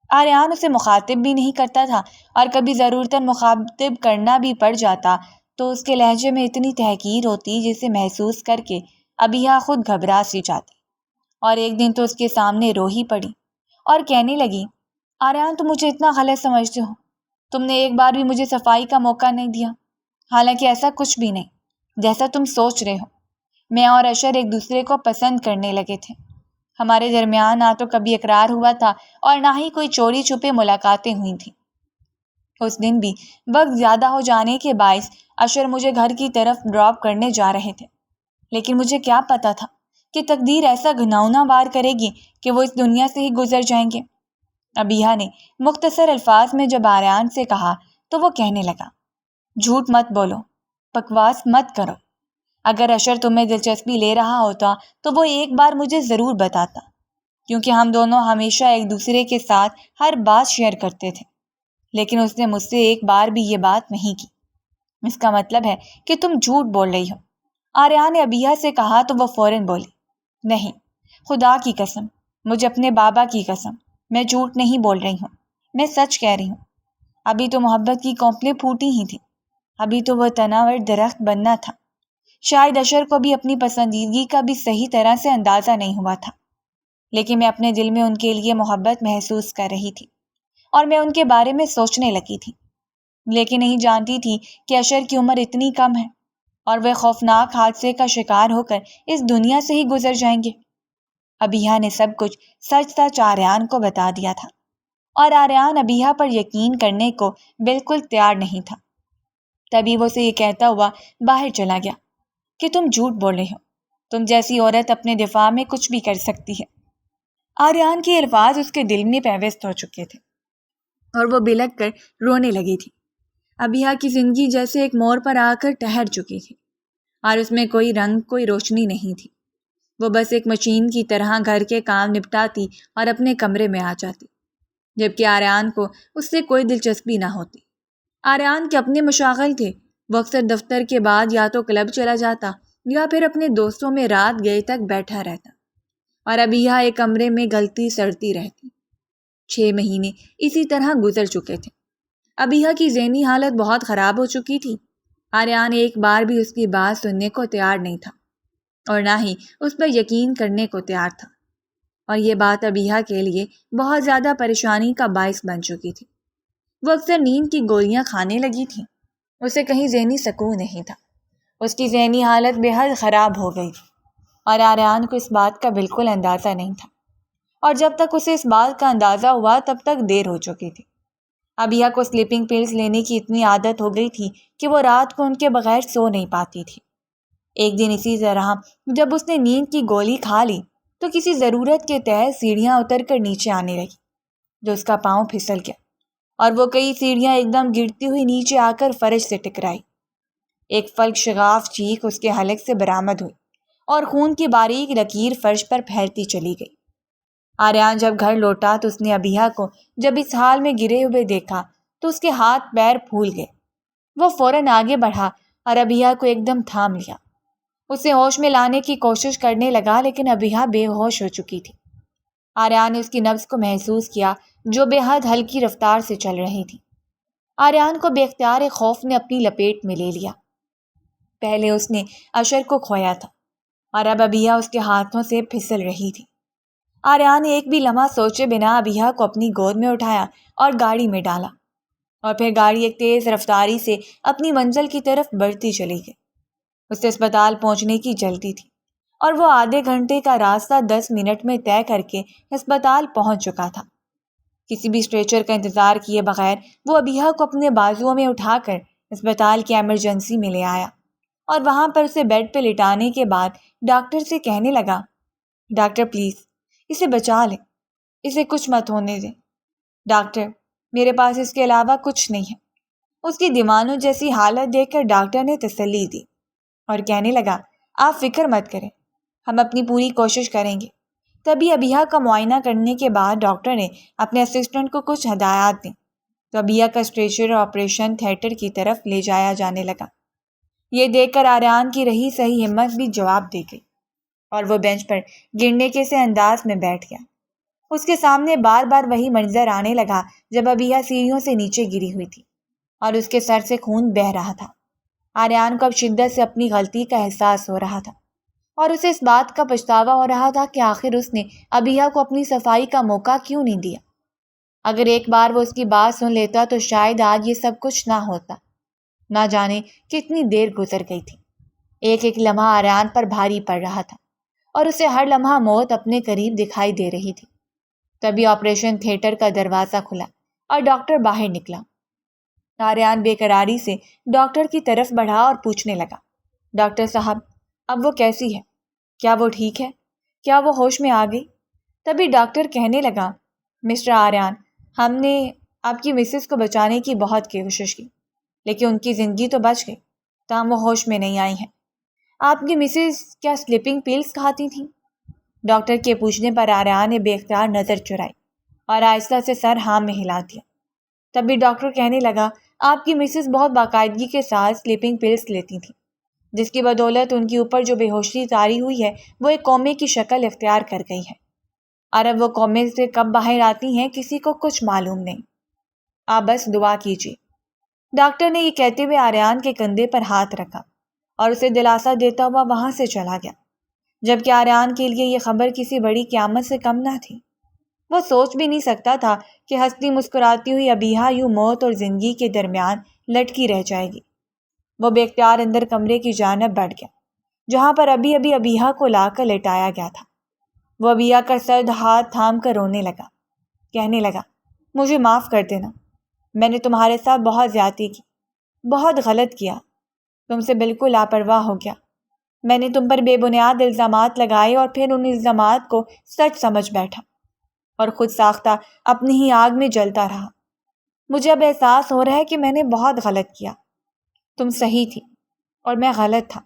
Speaker 2: آریان اسے مخاطب بھی نہیں کرتا تھا، اور کبھی ضرورتاً مخاطب کرنا بھی پڑ جاتا تو اس کے لہجے میں اتنی تحقیر ہوتی جسے محسوس کر کے ابیہ خود گھبرا سی جاتی، اور ایک دن تو اس کے سامنے رو ہی پڑی اور کہنے لگی، آریان تم مجھے اتنا غلط سمجھتے ہو، تم نے ایک بار بھی مجھے صفائی کا موقع نہیں دیا، حالانکہ ایسا کچھ بھی نہیں جیسا تم سوچ رہے ہو۔ میں اور اشر ایک دوسرے کو پسند کرنے لگے تھے، ہمارے درمیان نہ تو کبھی اقرار ہوا تھا اور نہ ہی کوئی چوری چھپے ملاقاتیں ہوئی تھیں۔ اس دن بھی وقت زیادہ ہو جانے کے باعث اشر مجھے گھر کی طرف ڈراپ کرنے جا رہے تھے، لیکن مجھے کیا پتا تھا کہ تقدیر ایسا گھناؤنا وار کرے گی کہ وہ اس دنیا سے ہی گزر جائیں گے۔ ابیہ نے مختصر الفاظ میں جب آریان سے کہا تو وہ کہنے لگا، جھوٹ مت بولو، بکواس مت کرو، اگر اشر تمہیں دلچسپی لے رہا ہوتا تو وہ ایک بار مجھے ضرور بتاتا، کیونکہ ہم دونوں ہمیشہ ایک دوسرے کے ساتھ ہر بات شیئر کرتے تھے، لیکن اس نے مجھ سے ایک بار بھی یہ بات نہیں کی، اس کا مطلب ہے کہ تم جھوٹ بول رہی ہو۔ آریان نے ابیہ سے کہا تو وہ فوراً بولی، نہیں، خدا کی قسم، مجھے اپنے بابا کی قسم، میں جھوٹ نہیں بول رہی ہوں، میں سچ کہہ رہی ہوں۔ ابھی تو محبت کی کونپلیں پھوٹی ہی تھی، ابھی تو وہ تناور درخت بننا تھا، شاید اشر کو بھی اپنی پسندیدگی کا بھی صحیح طرح سے اندازہ نہیں ہوا تھا، لیکن میں اپنے دل میں ان کے لیے محبت محسوس کر رہی تھی اور میں ان کے بارے میں سوچنے لگی تھی، لیکن نہیں جانتی تھی کہ اشر کی عمر اتنی کم ہے اور وہ خوفناک حادثے کا شکار ہو کر اس دنیا سے ہی گزر جائیں گے۔ ابیہ نے سب کچھ سچ سچ آریان کو بتا دیا تھا اور آریان ابیہ پر یقین کرنے کو بالکل تیار نہیں تھا۔ تبھی وہ اسے یہ کہتا ہوا باہر چلا گیا کہ تم جھوٹ بول رہے ہو، تم جیسی عورت اپنے دفاع میں کچھ بھی کر سکتی ہے۔ آریان کے الفاظ اس کے دل میں پیوست ہو چکے تھے اور وہ بلک کر رونے لگی تھی۔ ابیہ کی زندگی جیسے ایک موڑ پر آ کر ٹھہر چکی تھی اور اس میں کوئی رنگ، کوئی روشنی نہیں تھی۔ وہ بس ایک مشین کی طرح گھر کے کام نپٹاتی اور اپنے کمرے میں آ جاتی، جبکہ آریان کو اس سے کوئی دلچسپی نہ ہوتی۔ آریان کے اپنے مشاغل تھے، وہ اکثر دفتر کے بعد یا تو کلب چلا جاتا یا پھر اپنے دوستوں میں رات گئے تک بیٹھا رہتا، اور ابیہ ایک کمرے میں گلتی سڑتی رہتی۔ 6 مہینے اسی طرح گزر چکے تھے۔ ابیہ کی ذہنی حالت بہت خراب ہو چکی تھی۔ آریان ایک بار بھی اس کی بات سننے کو تیار نہیں تھا اور نہ ہی اس پر یقین کرنے کو تیار تھا، اور یہ بات ابیہ کے لیے بہت زیادہ پریشانی کا باعث بن چکی تھی۔ وہ اکثر نیند کی گولیاں کھانے لگی تھیں، اسے کہیں ذہنی سکون نہیں تھا، اس کی ذہنی حالت بے حد خراب ہو گئی تھی اور آریان کو اس بات کا بالکل اندازہ نہیں تھا، اور جب تک اسے اس بات کا اندازہ ہوا تب تک دیر ہو چکی تھی۔ ابیہ کو سلیپنگ پلز لینے کی اتنی عادت ہو گئی تھی کہ وہ رات کو ان کے بغیر سو نہیں پاتی تھی۔ ایک دن اسی طرح جب اس نے نیند کی گولی کھا لی تو کسی ضرورت کے تحت سیڑھیاں اتر کر نیچے آنے لگی، جو اس کا پاؤں پھسل گیا اور وہ کئی سیڑھیاں ایک دم گرتی ہوئی نیچے آ کر فرش سے ٹکرائی۔ ایک فلک شغاف چیخ اس کے حلق سے برآمد ہوئی اور خون کی باریک لکیر فرش پر پھیلتی چلی گئی۔ آریان جب گھر لوٹا تو اس نے ابیہ کو جب اس حال میں گرے ہوئے دیکھا تو اس کے ہاتھ پیر پھول گئے۔ وہ فوراً آگے بڑھا اور ابیہ کو ایک دم تھام لیا، اسے ہوش میں لانے کی کوشش کرنے لگا، لیکن ابیہ بے ہوش ہو چکی تھی۔ آریان نے اس کی نبض کو محسوس کیا جو بے حد ہلکی رفتار سے چل رہی تھی۔ آریان کو بے اختیار خوف نے اپنی لپیٹ میں لے لیا۔ پہلے اس نے اشر کو کھویا تھا اور اب ابیہ اس کے ہاتھوں سے پھسل رہی تھی۔ آریان نے ایک بھی لمحہ سوچے بنا ابیہ کو اپنی گود میں اٹھایا اور گاڑی میں ڈالا، اور پھر گاڑی ایک تیز رفتاری سے اپنی منزل کی طرف بڑھتی چلی گئی۔ اسے اسپتال پہنچنے کی جلدی تھی اور وہ آدھے گھنٹے کا راستہ 10 منٹ میں طے کر کے اسپتال پہنچ چکا تھا۔ کسی بھی اسٹریچر کا انتظار کیے بغیر وہ ابیہ کو اپنے بازوؤں میں اٹھا کر اسپتال کی ایمرجنسی میں لے آیا، اور وہاں پر اسے بیڈ پہ لٹانے کے بعد ڈاکٹر سے کہنے لگا، ڈاکٹر پلیز اسے بچا لیں، اسے کچھ مت ہونے دیں۔ ڈاکٹر میرے پاس اس کے علاوہ کچھ نہیں ہے۔ اس کی دیوانوں جیسی حالت دیکھ کر ڈاکٹر نے تسلی دی اور کہنے لگا، آپ فکر مت کریں، ہم اپنی پوری کوشش کریں گے۔ تبھی ابیہ کا معائنہ کرنے کے بعد ڈاکٹر نے اپنے اسسٹنٹ کو کچھ ہدایات دیں تو ابیہ کا اسٹریچر آپریشن تھیٹر کی طرف لے جایا جانے لگا۔ یہ دیکھ کر آریان کی رہی صحیح ہمت بھی جواب دے گئی اور وہ بینچ پر گرنے کے سے انداز میں بیٹھ گیا۔ اس کے سامنے بار بار وہی منظر آنے لگا جب ابیہ سیڑھیوں سے نیچے گری ہوئی تھی اور اس کے سر سے خون بہہ رہا تھا۔ آریان کو اب شدت سے اپنی غلطی کا احساس ہو رہا تھا اور اسے اس بات کا پچھتاوا ہو رہا تھا کہ آخر اس نے ابیہ کو اپنی صفائی کا موقع کیوں نہیں دیا۔ اگر ایک بار وہ اس کی بات سن لیتا تو شاید آج یہ سب کچھ نہ ہوتا۔ نہ جانے کتنی دیر گزر گئی تھی۔ ایک ایک لمحہ آریان پر بھاری پڑ رہا تھا اور اسے ہر لمحہ موت اپنے قریب دکھائی دے رہی تھی۔ تبھی آپریشن تھیٹر کا دروازہ کھلا اور ڈاکٹر باہر نکلا۔ آریان بے قراری سے ڈاکٹر کی طرف بڑھا اور پوچھنے لگا، ڈاکٹر صاحب اب وہ کیسی ہے؟ کیا وہ ٹھیک ہے؟ کیا وہ ہوش میں آ گئی؟ تبھی ڈاکٹر کہنے لگا، مسٹر آریان، ہم نے آپ کی مسز کو بچانے کی بہت کوشش کی، لیکن ان کی زندگی تو بچ گئی، تاہم وہ ہوش میں نہیں آئی ہیں۔ آپ کی مسز کیا سلیپنگ پلز کھاتی تھیں؟ ڈاکٹر کے پوچھنے پر آریان نے بے اختیار نظر چرائی اور آہستہ سے سر ہاں میں ہلا دیا۔ تبھی ڈاکٹر کہنے لگا، آپ کی مسز بہت باقاعدگی کے ساتھ سلیپنگ پلز لیتی تھیں، جس کی بدولت ان کے اوپر جو بے ہوشی طاری ہوئی ہے وہ ایک کومے کی شکل اختیار کر گئی ہے، اور اب وہ کومے سے کب باہر آتی ہیں کسی کو کچھ معلوم نہیں۔ آپ بس دعا کیجیے۔ ڈاکٹر نے یہ کہتے ہوئے آریان کے کندھے پر ہاتھ رکھا اور اسے دلاسا دیتا ہوا وہاں سے چلا گیا، جبکہ آریان کے لیے یہ خبر کسی بڑی قیامت سے کم نہ تھی۔ وہ سوچ بھی نہیں سکتا تھا کہ ہنستی مسکراتی ہوئی ابیہا یوں موت اور زندگی کے درمیان لٹکی رہ جائے گی۔ وہ بے اختیار اندر کمرے کی جانب بڑھ گیا جہاں پر ابھی ابیہا کو لا کر لٹایا گیا تھا۔ وہ ابیہا کا سرد ہاتھ تھام کر رونے لگا، کہنے لگا، مجھے معاف کر دینا، میں نے تمہارے ساتھ بہت زیادتی کی، بہت غلط کیا، تم سے بالکل لاپرواہ ہو گیا۔ میں نے تم پر بے بنیاد الزامات لگائے اور پھر ان الزامات کو سچ سمجھ بیٹھا اور خود ساختہ اپنی ہی آگ میں جلتا رہا۔ مجھے اب احساس ہو رہا ہے کہ میں نے بہت غلط کیا، تم صحیح تھی اور میں غلط تھا۔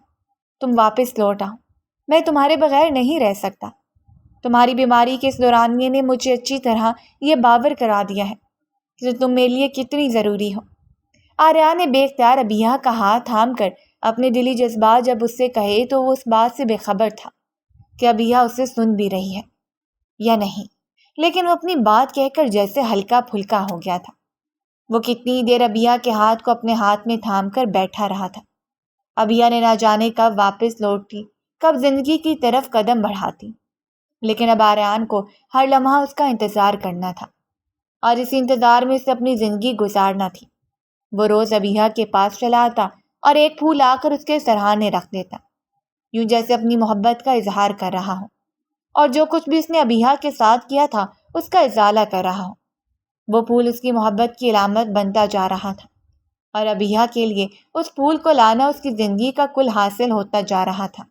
Speaker 2: تم واپس لوٹ آؤ، میں تمہارے بغیر نہیں رہ سکتا۔ تمہاری بیماری کے اس دورانیے نے مجھے اچھی طرح یہ باور کرا دیا ہے کہ تم میرے لیے کتنی ضروری ہو۔ آریان نے بے اختیار ابیہا کا ہاتھ تھام کر اپنے دلی جذبات جب اس سے کہے تو وہ اس بات سے بے خبر تھا کہ ابیہا اسے سن بھی رہی ہے یا نہیں، لیکن وہ اپنی بات کہہ کر جیسے ہلکا پھلکا ہو گیا تھا۔ وہ کتنی دیر ابیہا کے ہاتھ کو اپنے ہاتھ میں تھام کر بیٹھا رہا تھا۔ ابیہا نے نہ جانے کب واپس لوٹتی، کب زندگی کی طرف قدم بڑھاتی، لیکن اب آریان کو ہر لمحہ اس کا انتظار کرنا تھا اور اسی انتظار میں اسے اپنی زندگی گزارنا تھی۔ وہ روز ابیہا کے پاس چلا آتا اور ایک پھول لا کر اس کے سرہانے رکھ دیتا، یوں جیسے اپنی محبت کا اظہار کر رہا ہو اور جو کچھ بھی اس نے ابیہا کے ساتھ کیا تھا اس کا ازالہ کر رہا ہو۔ وہ پھول اس کی محبت کی علامت بنتا جا رہا تھا اور ابیہا کے لیے اس پھول کو لانا اس کی زندگی کا کل حاصل ہوتا جا رہا تھا۔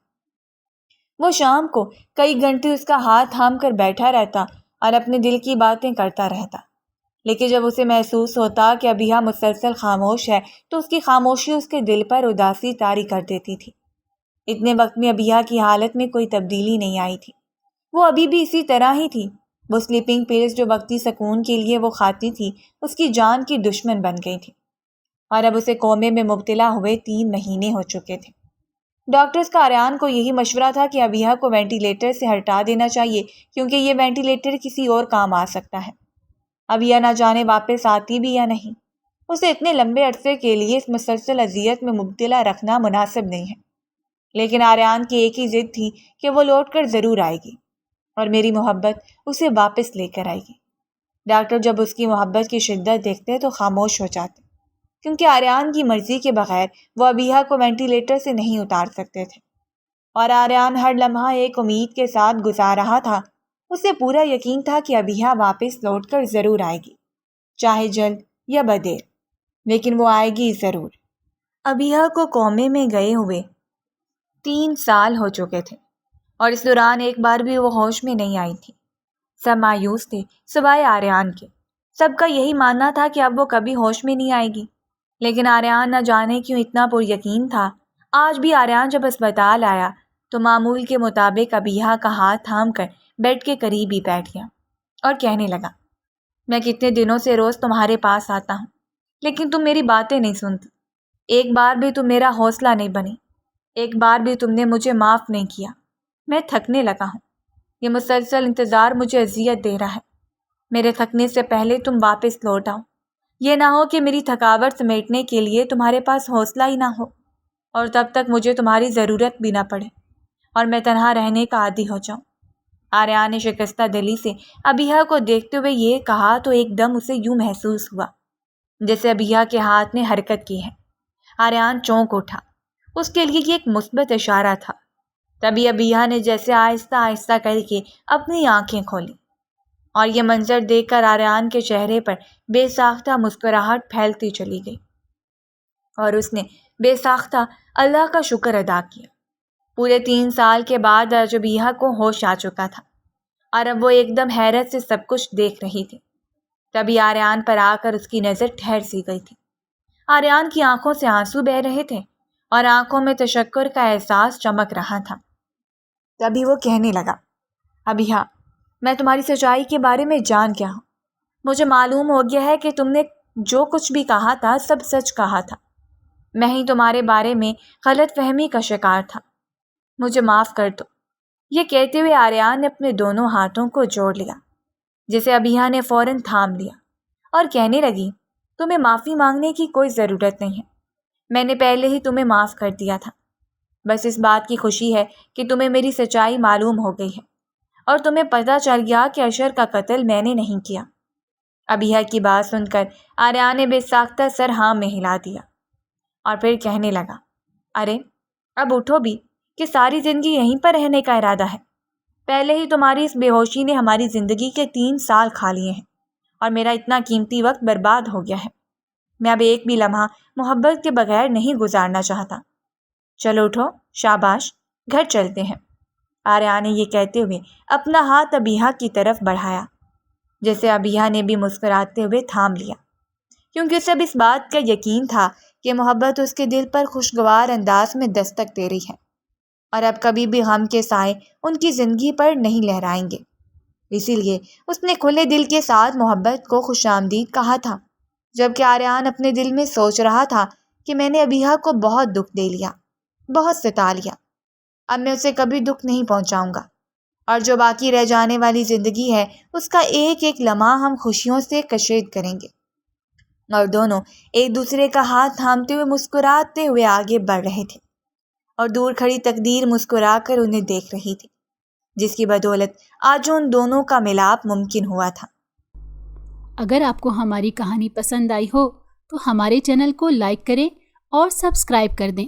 Speaker 2: وہ شام کو کئی گھنٹے اس کا ہاتھ تھام کر بیٹھا رہتا اور اپنے دل کی باتیں کرتا رہتا، لیکن جب اسے محسوس ہوتا کہ ابیہا مسلسل خاموش ہے تو اس کی خاموشی اس کے دل پر اداسی طاری کر دیتی تھی۔ اتنے وقت میں ابیہا کی حالت میں کوئی تبدیلی نہیں آئی تھی، وہ ابھی بھی اسی طرح ہی تھی۔ وہ سلیپنگ پلز جو وقتی سکون کے لیے وہ کھاتی تھی اس کی جان کی دشمن بن گئی تھی اور اب اسے کومے میں مبتلا ہوئے 3 مہینے ہو چکے تھے۔ ڈاکٹرز کا آریان کو یہی مشورہ تھا کہ ابیہا کو وینٹیلیٹر سے ہٹا دینا چاہیے کیونکہ یہ وینٹیلیٹر کسی اور کام آ سکتا ہے۔ ابیہا نہ جانے واپس آتی بھی یا نہیں، اسے اتنے لمبے عرصے کے لیے اس مسلسل اذیت میں مبتلا رکھنا مناسب نہیں ہے، لیکن آریان کی ایک ہی ضد تھی کہ وہ لوٹ کر ضرور آئے گی اور میری محبت اسے واپس لے کر آئے گی۔ ڈاکٹر جب اس کی محبت کی شدت دیکھتے تو خاموش ہو جاتے کیونکہ آریان کی مرضی کے بغیر وہ ابیہا کو وینٹیلیٹر سے نہیں اتار سکتے تھے، اور آریان ہر لمحہ ایک امید کے ساتھ گزار رہا تھا۔ اسے پورا یقین تھا کہ ابیہا واپس لوٹ کر ضرور آئے گی، چاہے جلد یا بدیر، لیکن وہ آئے گی ضرور۔ ابیہا کو کومے میں گئے ہوئے 3 سال ہو چکے تھے اور اس دوران ایک بار بھی وہ ہوش میں نہیں آئی تھی۔ سب مایوس تھے سوائے آریان کے، سب کا یہی ماننا تھا کہ اب وہ کبھی ہوش میں نہیں آئے گی، لیکن آریان نہ جانے کیوں اتنا پر یقین تھا۔ آج بھی آریان جب اسپتال آیا تو معمول کے مطابق ابیہا کا ہاتھ تھام کر بیڈ کے قریب ہی بیٹھ گیا اور کہنے لگا، میں کتنے دنوں سے روز تمہارے پاس آتا ہوں لیکن تم میری باتیں نہیں سنتی، ایک بار بھی تم میرا حوصلہ نہیں بنی، ایک بار بھی تم نے مجھے معاف نہیں کیا۔ میں تھکنے لگا ہوں، یہ مسلسل انتظار مجھے اذیت دے رہا ہے۔ میرے تھکنے سے پہلے تم واپس لوٹ آؤ، یہ نہ ہو کہ میری تھکاوٹ سمیٹنے کے لیے تمہارے پاس حوصلہ ہی نہ ہو اور تب تک مجھے تمہاری ضرورت بھی نہ پڑے اور میں تنہا رہنے کا عادی ہو جاؤں۔ آریان نے شکستہ دلی سے ابیہا کو دیکھتے ہوئے یہ کہا تو ایک دم اسے یوں محسوس ہوا جیسے ابیہا کے ہاتھ نے حرکت کی ہے۔ آریان چونک اٹھا، اس کے لیے یہ ایک مثبت اشارہ تھا۔ تبھی ابیہا نے جیسے آہستہ آہستہ کر کے اپنی آنکھیں کھولیں اور یہ منظر دیکھ کر آریان کے چہرے پر بے ساختہ مسکراہٹ پھیلتی چلی گئی اور اس نے بے ساختہ اللہ کا شکر ادا کیا۔ پورے 3 سال کے بعد آج ابیہا کو ہوش آ چکا تھا اور اب وہ ایک دم حیرت سے سب کچھ دیکھ رہی تھی۔ تبھی آریان پر آ کر اس کی نظر ٹھہر سی گئی تھی۔ آریان کی آنکھوں سے آنسو بہہ رہے تھے اور آنکھوں میں تشکر کا احساس چمک رہا تھا۔ تبھی وہ کہنے لگا، ابیہا، میں تمہاری سچائی کے بارے میں جان گیا ہوں۔ مجھے معلوم ہو گیا ہے کہ تم نے جو کچھ بھی کہا تھا سب سچ کہا تھا، میں ہی تمہارے بارے میں غلط فہمی کا شکار تھا، مجھے معاف کر دو۔ یہ کہتے ہوئے آریان نے اپنے دونوں ہاتھوں کو جوڑ لیا جسے ابیہا نے فوراً تھام لیا اور کہنے لگی، تمہیں معافی مانگنے کی کوئی ضرورت نہیں ہے، میں نے پہلے ہی تمہیں معاف کر دیا تھا۔ بس اس بات کی خوشی ہے کہ تمہیں میری سچائی معلوم ہو گئی ہے اور تمہیں پتہ چل گیا کہ اشر کا قتل میں نے نہیں کیا۔ ابیہ کی بات سن کر آریہ نے بے ساختہ سر ہاں میں ہلا دیا اور پھر کہنے لگا، ارے اب اٹھو بھی کہ ساری زندگی یہیں پر رہنے کا ارادہ ہے۔ پہلے ہی تمہاری اس بے ہوشی نے ہماری زندگی کے 3 سال کھا لیے ہیں اور میرا اتنا قیمتی وقت برباد ہو گیا ہے۔ میں اب ایک بھی لمحہ محبت کے بغیر نہیں گزارنا چاہتا۔ چلو اٹھو، شاباش، گھر چلتے ہیں۔ آریہ نے یہ کہتے ہوئے اپنا ہاتھ ابیہ کی طرف بڑھایا، جیسے ابیہ نے بھی مسکراتے ہوئے تھام لیا، کیونکہ اسے اب اس بات کا یقین تھا کہ محبت اس کے دل پر خوشگوار انداز میں دستک دے رہی ہے اور اب کبھی بھی غم کے سائے ان کی زندگی پر نہیں لہرائیں گے۔ اسی لیے اس نے کھلے دل کے ساتھ محبت کو خوش آمدید کہا تھا، جبکہ آریان اپنے دل میں سوچ رہا تھا کہ میں نے ابیہ کو بہت دکھ دے لیا، بہت ستا لیا، اب میں اسے کبھی دکھ نہیں پہنچاؤں گا اور جو باقی رہ جانے والی زندگی ہے اس کا ایک ایک لمحہ ہم خوشیوں سے کشید کریں گے۔ اور دونوں ایک دوسرے کا ہاتھ تھامتے ہوئے مسکراتے ہوئے آگے بڑھ رہے تھے اور دور کھڑی تقدیر مسکرا کر انہیں دیکھ رہی تھی، جس کی بدولت آج ان دونوں کا ملاپ ممکن ہوا تھا۔
Speaker 1: اگر آپ کو ہماری کہانی پسند آئی ہو تو ہمارے چینل کو لائک کریں اور سبسکرائب کر دیں